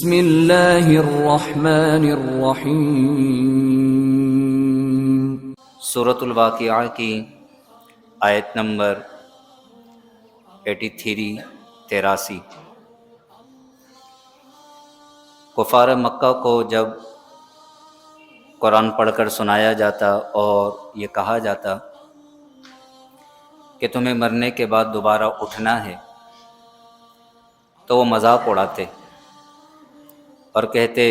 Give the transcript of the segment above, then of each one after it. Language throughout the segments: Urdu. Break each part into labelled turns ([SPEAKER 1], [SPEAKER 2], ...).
[SPEAKER 1] بسم اللہ الرحمن الرحیم۔
[SPEAKER 2] سورۃ الواقعہ کی آیت نمبر 83 کفار مکہ کو جب قرآن پڑھ کر سنایا جاتا اور یہ کہا جاتا کہ تمہیں مرنے کے بعد دوبارہ اٹھنا ہے، تو وہ مذاق اڑاتے اور کہتے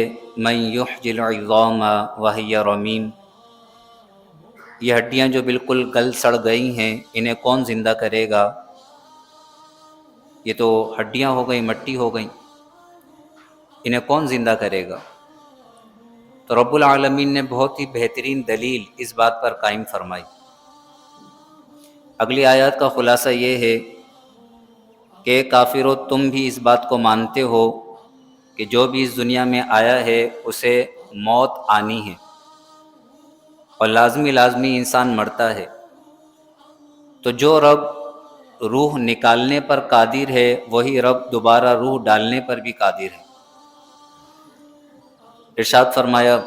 [SPEAKER 2] من یحیی العظام وہی رمیم، یہ ہڈیاں جو بالکل گل سڑ گئی ہیں انہیں کون زندہ کرے گا؟ یہ تو ہڈیاں ہو گئیں، مٹی ہو گئیں، انہیں کون زندہ کرے گا؟ تو رب العالمین نے بہت ہی بہترین دلیل اس بات پر قائم فرمائی۔ اگلی آیات کا خلاصہ یہ ہے کہ کافرو، تم بھی اس بات کو مانتے ہو کہ جو بھی اس دنیا میں آیا ہے اسے موت آنی ہے اور لازمی انسان مرتا ہے، تو جو رب روح نکالنے پر قادر ہے وہی رب دوبارہ روح ڈالنے پر بھی قادر ہے۔ ارشاد فرمایا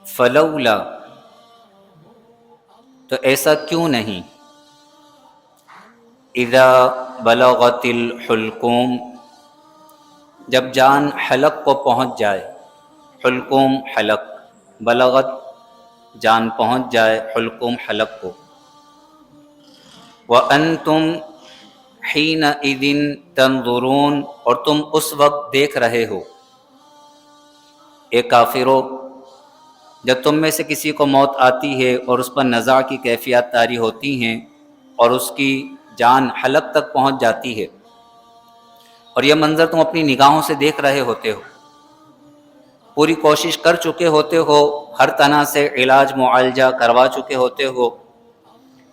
[SPEAKER 2] فلولا، تو ایسا کیوں نہیں، اذا بلغت الحلقوم، جب جان حلق کو پہنچ جائے، حلقوم حلق، بلغت جان پہنچ جائے، حلقوم حلق کو، وَأَنْتُمْ حِينَئِذٍ تَنْظُرُونَ، اور تم اس وقت دیکھ رہے ہو۔ اے کافرو، جب تم میں سے کسی کو موت آتی ہے اور اس پر نزع کی کیفیات طاری ہوتی ہیں اور اس کی جان حلق تک پہنچ جاتی ہے، اور یہ منظر تم اپنی نگاہوں سے دیکھ رہے ہوتے ہو، پوری کوشش کر چکے ہوتے ہو، ہر طرح سے علاج معالجہ کروا چکے ہوتے ہو،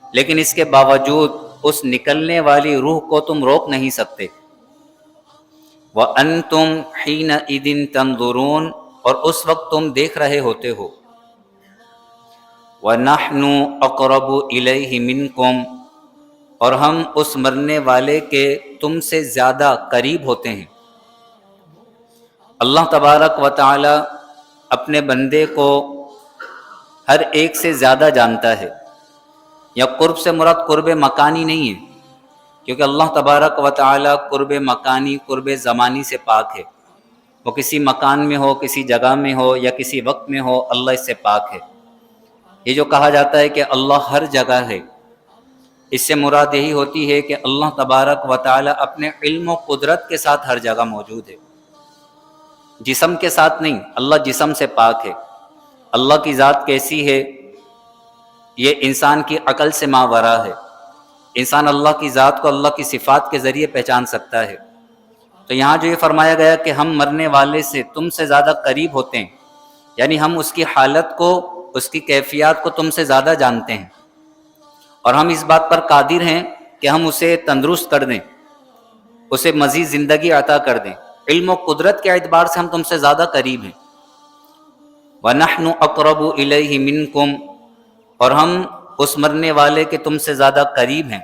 [SPEAKER 2] لیکن اس کے باوجود اس نکلنے والی روح کو تم روک نہیں سکتے۔ وَأَنْتُمْ حِينَئِذٍ تَنْظُرُونَ، اور اس وقت تم دیکھ رہے ہوتے ہو۔ وَنَحْنُ أَقْرَبُ إِلَيْهِ مِنْكُمْ، اور ہم اس مرنے والے کے تم سے زیادہ قریب ہوتے ہیں۔ اللہ تبارک و تعالی اپنے بندے کو ہر ایک سے زیادہ جانتا ہے، یا قرب سے مراد قرب مکانی نہیں ہے، کیونکہ اللہ تبارک و تعالی قرب مکانی، قرب زمانی سے پاک ہے۔ وہ کسی مکان میں ہو، کسی جگہ میں ہو یا کسی وقت میں ہو، اللہ اس سے پاک ہے۔ یہ جو کہا جاتا ہے کہ اللہ ہر جگہ ہے، اس سے مراد یہی ہوتی ہے کہ اللہ تبارک و تعالی اپنے علم و قدرت کے ساتھ ہر جگہ موجود ہے، جسم کے ساتھ نہیں۔ اللہ جسم سے پاک ہے۔ اللہ کی ذات کیسی ہے یہ انسان کی عقل سے ماورا ہے۔ انسان اللہ کی ذات کو اللہ کی صفات کے ذریعے پہچان سکتا ہے۔ تو یہاں جو یہ فرمایا گیا کہ ہم مرنے والے سے تم سے زیادہ قریب ہوتے ہیں، یعنی ہم اس کی حالت کو، اس کی کیفیات کو تم سے زیادہ جانتے ہیں، اور ہم اس بات پر قادر ہیں کہ ہم اسے تندرست کر دیں، اسے مزید زندگی عطا کر دیں۔ علم و قدرت کے اعتبار سے ہم تم سے زیادہ قریب ہیں۔ وَنَحْنُ أَقْرَبُ إِلَيْهِ مِنْكُمْ، اور ہم اس مرنے والے کے تم سے زیادہ قریب ہیں۔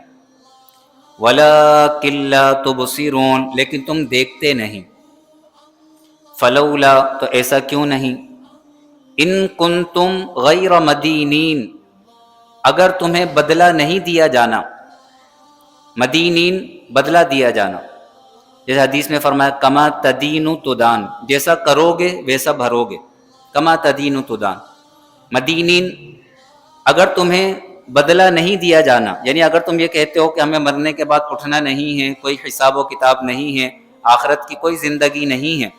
[SPEAKER 2] وَلَٰكِن لَّا تُبْصِرُونَ، لیکن تم دیکھتے نہیں۔ فَلَوْلَا، تو ایسا کیوں نہیں، إِن كُنتُمْ غَيْرَ مَدِينِينَ، اگر تمہیں بدلہ نہیں دیا جانا۔ مدینین، بدلہ دیا جانا، جیسے حدیث میں فرمایا کما تدین تدان، جیسا کرو گے ویسا بھرو گے، کما تدین تدان۔ مدینین، اگر تمہیں بدلہ نہیں دیا جانا، یعنی اگر تم یہ کہتے ہو کہ ہمیں مرنے کے بعد اٹھنا نہیں ہے، کوئی حساب و کتاب نہیں ہے، آخرت کی کوئی زندگی نہیں ہے،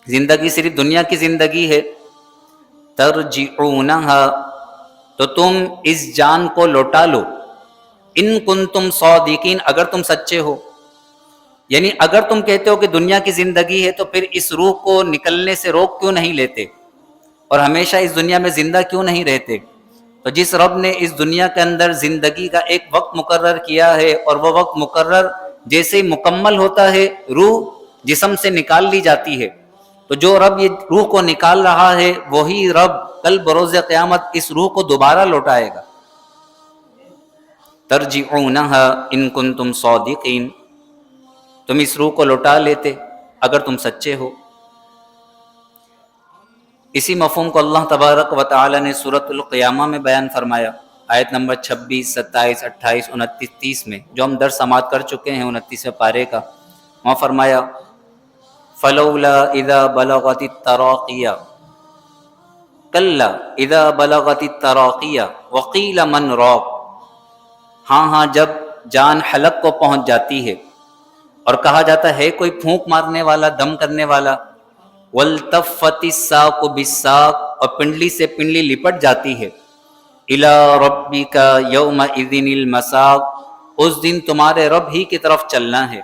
[SPEAKER 2] زندگی صرف دنیا کی زندگی ہے، ترجعونہا، تو تم اس جان کو لوٹا لو، ان کنتم صادقین، اگر تم سچے ہو۔ یعنی اگر تم کہتے ہو کہ دنیا کی زندگی ہے تو پھر اس روح کو نکلنے سے روک کیوں نہیں لیتے اور ہمیشہ اس دنیا میں زندہ کیوں نہیں رہتے؟ تو جس رب نے اس دنیا کے اندر زندگی کا ایک وقت مقرر کیا ہے، اور وہ وقت مقرر جیسے ہی مکمل ہوتا ہے روح جسم سے نکال لی جاتی ہے، تو جو رب یہ روح کو نکال رہا ہے وہی رب کل بروز قیامت اس روح کو دوبارہ لوٹائے گا۔ ترجعونہا ان کنتم صادقین، تم اس روح کو لوٹا لیتے اگر تم سچے ہو۔ اسی مفہوم کو اللہ تبارک و تعالی نے سورۃ القیامہ میں بیان فرمایا، آیت نمبر 26، 27، 28، 29، 30 میں، جو ہم درس سماعت کر چکے ہیں 29ویں پارے کا۔ وہاں فرمایا فلولا اذا بلغت التراقیہ کلا اذا بلغت التراقیہ وقیل من راق، ہاں جب جان حلق کو پہنچ جاتی ہے اور کہا جاتا ہے کوئی پھونک مارنے والا، دم کرنے والا، والتفت الساق بالساق، اور پنڈلی سے پنڈلی لپٹ جاتی ہے، الی ربک یومئذ المساق، اس دن تمہارے رب ہی کی طرف چلنا ہے۔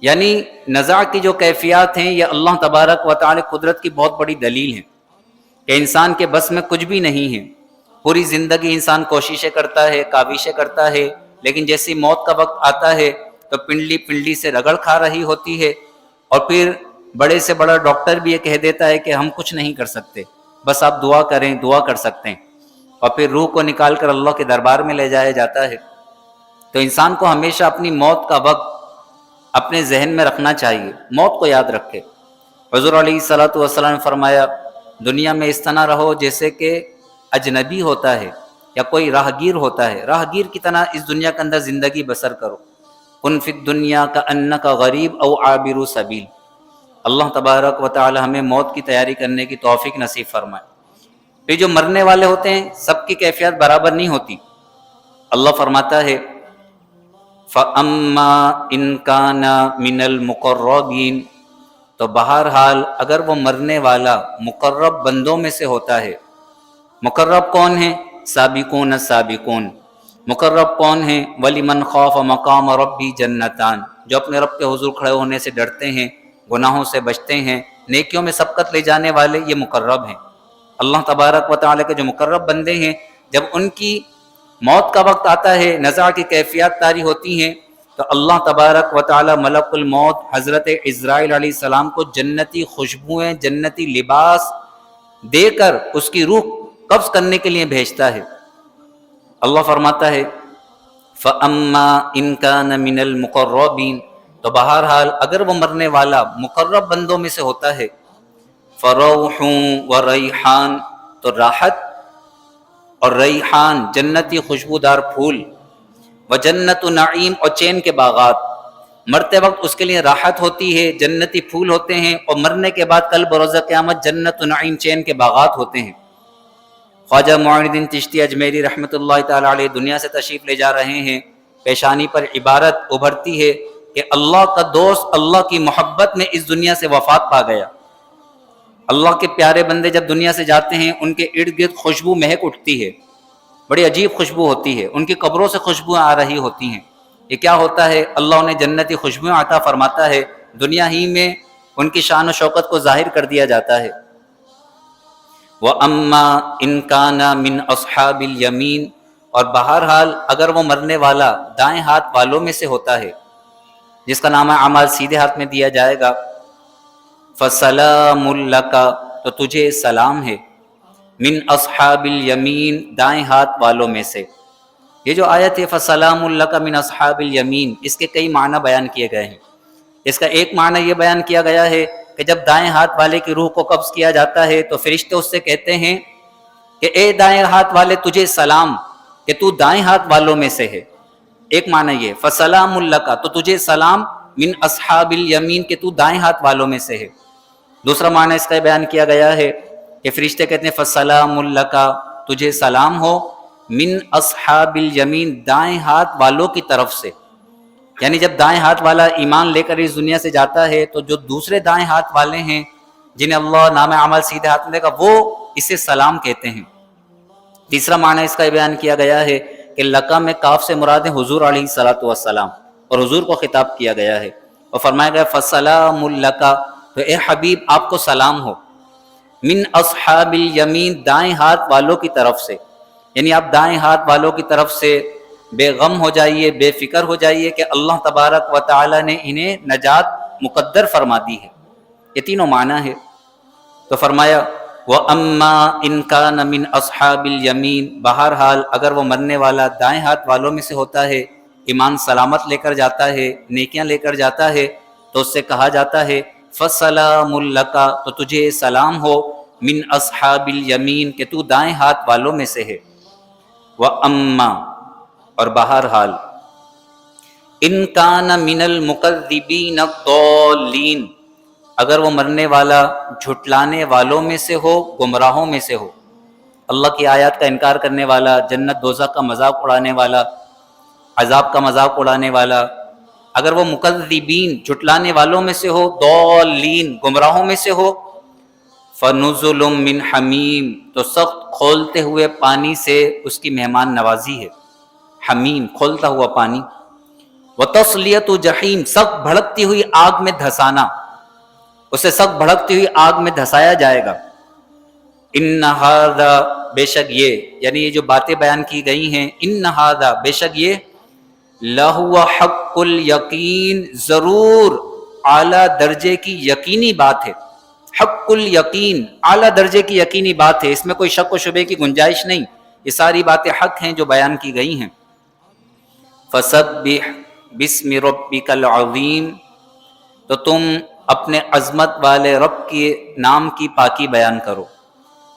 [SPEAKER 2] یعنی نزاع کی جو کیفیات ہیں یہ اللہ تبارک و تعالی قدرت کی بہت بڑی دلیل ہے کہ انسان کے بس میں کچھ بھی نہیں ہے۔ پوری زندگی انسان کوششیں کرتا ہے، کاوشیں کرتا ہے، لیکن جیسی موت کا وقت آتا ہے تو پنڈلی پنڈلی سے رگڑ کھا رہی ہوتی ہے، اور پھر بڑے سے بڑا ڈاکٹر بھی یہ کہہ دیتا ہے کہ ہم کچھ نہیں کر سکتے، بس آپ دعا کریں، دعا کر سکتے ہیں، اور پھر روح کو نکال کر اللہ کے دربار میں لے جایا جاتا ہے۔ تو انسان کو ہمیشہ اپنی موت کا وقت اپنے ذہن میں رکھنا چاہیے، موت کو یاد رکھے۔ حضور علیہ الصلوۃ والسلام نے فرمایا دنیا میں اس طرح رہو جیسے کہ اجنبی ہوتا ہے یا کوئی راہگیر ہوتا ہے، راہگیر کی طرح اس دنیا کے اندر زندگی بسر کرو۔ کن فی الدنیا کانک غریب او عابر سبیل۔ اللہ تبارک و تعالی ہمیں موت کی تیاری کرنے کی توفیق نصیب فرمائے۔ پھر جو مرنے والے ہوتے ہیں سب کی کیفیت برابر نہیں ہوتی۔ اللہ فرماتا ہے فَأَمَّا إِن كَانَ مِنَ الْمُقَرَّبِينَ، تو بہرحال اگر وہ مرنے والا مقرب بندوں میں سے ہوتا ہے۔ مقرب کون ہیں؟ سابقون السابقون۔ مقرب کون ہیں؟ وَلِمَنْ خَافَ مَقَامَ رَبِّهِ جَنَّتَانِ، جو اپنے رب کے حضور کھڑے ہونے سے ڈرتے ہیں، گناہوں سے بچتے ہیں، نیکیوں میں سبقت لے جانے والے، یہ مقرب ہیں۔ اللہ تبارک و تعالی کے جو مقرب بندے ہیں، جب ان کی موت کا وقت آتا ہے، نزاع کی کیفیات طاری ہوتی ہیں، تو اللہ تبارک و تعالی ملک الموت حضرت عزرائیل علیہ السلام کو جنتی خوشبوئیں، جنتی لباس دے کر اس کی روح قبض کرنے کے لیے بھیجتا ہے۔ اللہ فرماتا ہے فَأَمَّا إِن كَانَ مِنَ الْمُقَرَّبِينَ، تو بہرحال اگر وہ مرنے والا مقرب بندوں میں سے ہوتا ہے، فَرَوْحٌ وَرَيْحَانٌ، تو راحت اور ریحان جنتی خوشبودار پھول، وجنت نعیم، اور چین کے باغات۔ مرتے وقت اس کے لیے راحت ہوتی ہے، جنتی پھول ہوتے ہیں، اور مرنے کے بعد کل بروز قیامت جنت نعیم، چین کے باغات ہوتے ہیں۔ خواجہ معین الدین چشتی اجمیری رحمۃ اللہ تعالی علیہ دنیا سے تشریف لے جا رہے ہیں، پیشانی پر عبارت ابھرتی ہے کہ اللہ کا دوست اللہ کی محبت میں اس دنیا سے وفات پا گیا۔ اللہ کے پیارے بندے جب دنیا سے جاتے ہیں ان کے ارد گرد خوشبو مہک اٹھتی ہے، بڑی عجیب خوشبو ہوتی ہے، ان کی قبروں سے خوشبویں آ رہی ہوتی ہیں۔ یہ کیا ہوتا ہے؟ اللہ انہیں جنتی خوشبویں عطا فرماتا ہے، دنیا ہی میں ان کی شان و شوکت کو ظاہر کر دیا جاتا ہے۔ وَأَمَّا إِن كَانَ مِنْ أَصْحَابِ الْيَمِينَ، اور بہرحال اگر وہ مرنے والا دائیں ہاتھ والوں میں سے ہوتا ہے، جس کا نام اعمال سیدھے ہاتھ میں دیا جائے گا، فَسَلَامٌ لَكَ، تو تجھے سلام ہے، من اصحاب الیمین، دائیں ہاتھ والوں میں سے۔ یہ جو آیت ہے فَسَلَامٌ لَكَ مِنْ أَصْحَابِ الْيَمِينَ، اس کے کئی معنی بیان کیے گئے ہیں۔ اس کا ایک معنی یہ بیان کیا گیا ہے کہ جب دائیں ہاتھ والے کی روح کو قبض کیا جاتا ہے تو فرشتے اس سے کہتے ہیں کہ اے دائیں ہاتھ والے تجھے سلام، کہ تو دائیں ہاتھ والوں میں سے ہے۔ ایک معنی یہ فَسَلَامٌ لَكَ، تو تجھے سلام، من اصحاب الیمین، کہ تو دائیں ہاتھ والوں میں سے ہے۔ دوسرا معنی اس کا بیان کیا گیا ہے کہ فرشتے کہتے ہیں فَسَلَامٌ لَكَ، تجھے سلام ہو، من اصحاب الیمین، دائیں ہاتھ والوں کی طرف سے۔ یعنی جب دائیں ہاتھ والا ایمان لے کر اس دنیا سے جاتا ہے تو جو دوسرے دائیں ہاتھ والے ہیں جنہیں اللہ نام اعمال سیدھے ہاتھ میں دے گا، وہ اسے سلام کہتے ہیں۔ تیسرا معنی اس کا بیان کیا گیا ہے کہ لقا میں کاف سے مراد ہے حضور علیہ الصلوۃ والسلام، اور حضور کو خطاب کیا گیا ہے اور فرمایا گیا فَسَلَامٌ لَكَ، تو اے حبیب آپ کو سلام ہو، من اصحاب الیمین، دائیں ہاتھ والوں کی طرف سے۔ یعنی آپ دائیں ہاتھ والوں کی طرف سے بے غم ہو جائیے، بے فکر ہو جائیے کہ اللہ تبارک و تعالی نے انہیں نجات مقدر فرما دی ہے۔ یہ تینوں معنی ہے۔ تو فرمایا وَأَمَّا إِن كَانَ مِنْ أَصْحَابِ الْيَمِينَ، بہرحال اگر وہ مرنے والا دائیں ہاتھ والوں میں سے ہوتا ہے، ایمان سلامت لے کر جاتا ہے، نیکیاں لے کر جاتا ہے، تو اس سے کہا جاتا ہے فسلام لک، تو تجھے سلام ہو، من اصحاب الیمین، کہ تو دائیں ہاتھ والوں میں سے ہے، واما، اور بہرحال، ان کان من المکذبین الضالین، اگر وہ مرنے والا جھٹلانے والوں میں سے ہو، گمراہوں میں سے ہو، اللہ کی آیات کا انکار کرنے والا، جنت دوزخ کا مذاق اڑانے والا، عذاب کا مذاق اڑانے والا، اگر وہ مکذبین جھٹلانے والوں میں سے ہو، ضالین گمراہوں میں سے ہو، فنزل من حمیم، تو سخت کھولتے ہوئے پانی سے اس کی مہمان نوازی ہے، حمیم کھولتا ہوا پانی، وتصلیۃ جحیم، سخت بھڑکتی ہوئی آگ میں دھسانا، اسے سخت بھڑکتی ہوئی آگ میں دھسایا جائے گا۔ ان ھذا، بے شک یہ، یعنی یہ جو باتیں بیان کی گئی ہیں، ان ھذا، بے شک یہ، لہو حق الیقین، ضرور اعلیٰ درجے کی یقینی بات ہے، حق الیقین، اعلیٰ درجے کی یقینی بات ہے، اس میں کوئی شک و شبے کی گنجائش نہیں، یہ ساری باتیں حق ہیں جو بیان کی گئی ہیں۔ فسبح باسم ربک العظیم، تو تم اپنے عظمت والے رب کے نام کی پاکی بیان کرو،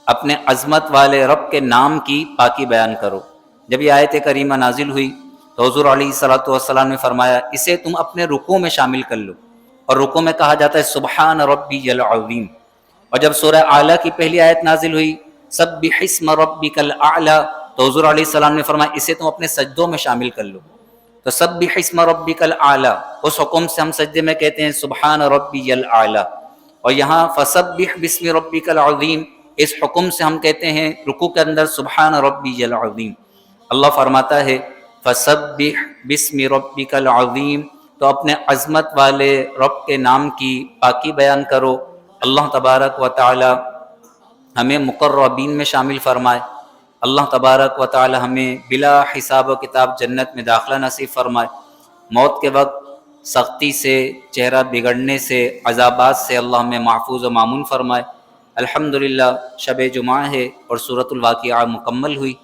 [SPEAKER 2] اپنے عظمت والے رب کے نام کی پاکی بیان کرو۔ جب یہ آیت کریمہ نازل ہوئی تو حضور علیہ الصلوۃ والسلام نے فرمایا اسے تم اپنے رکوع میں شامل کر لو، اور رکوع میں کہا جاتا ہے سبحان ربی العظیم۔ اور جب سورہ اعلیٰ کی پہلی آیت نازل ہوئی سبح اسم ربک الاعلی، تو حضور علیہ السلام نے فرمایا اسے تم اپنے سجدوں میں شامل کر لو۔ تو سبح اسم ربک الاعلی، اس حکم سے ہم سجدے میں کہتے ہیں سبحان ربی الاعلی، اور یہاں فسبح باسم ربک العظیم، اس حکم سے ہم کہتے ہیں رکوع کے اندر سبحان ربی العظیم۔ اللہ فرماتا ہے فسبح باسم ربک العظیم، تو اپنے عظمت والے رب کے نام کی پاکی بیان کرو۔ اللہ تبارک و تعالی ہمیں مقربین میں شامل فرمائے، اللہ تبارک و تعالی ہمیں بلا حساب و کتاب جنت میں داخلہ نصیب فرمائے، موت کے وقت سختی سے، چہرہ بگڑنے سے، عذابات سے اللہ ہمیں محفوظ و مامون فرمائے۔ الحمدللہ شب جمعہ ہے اور سورۃ الواقعہ مکمل ہوئی۔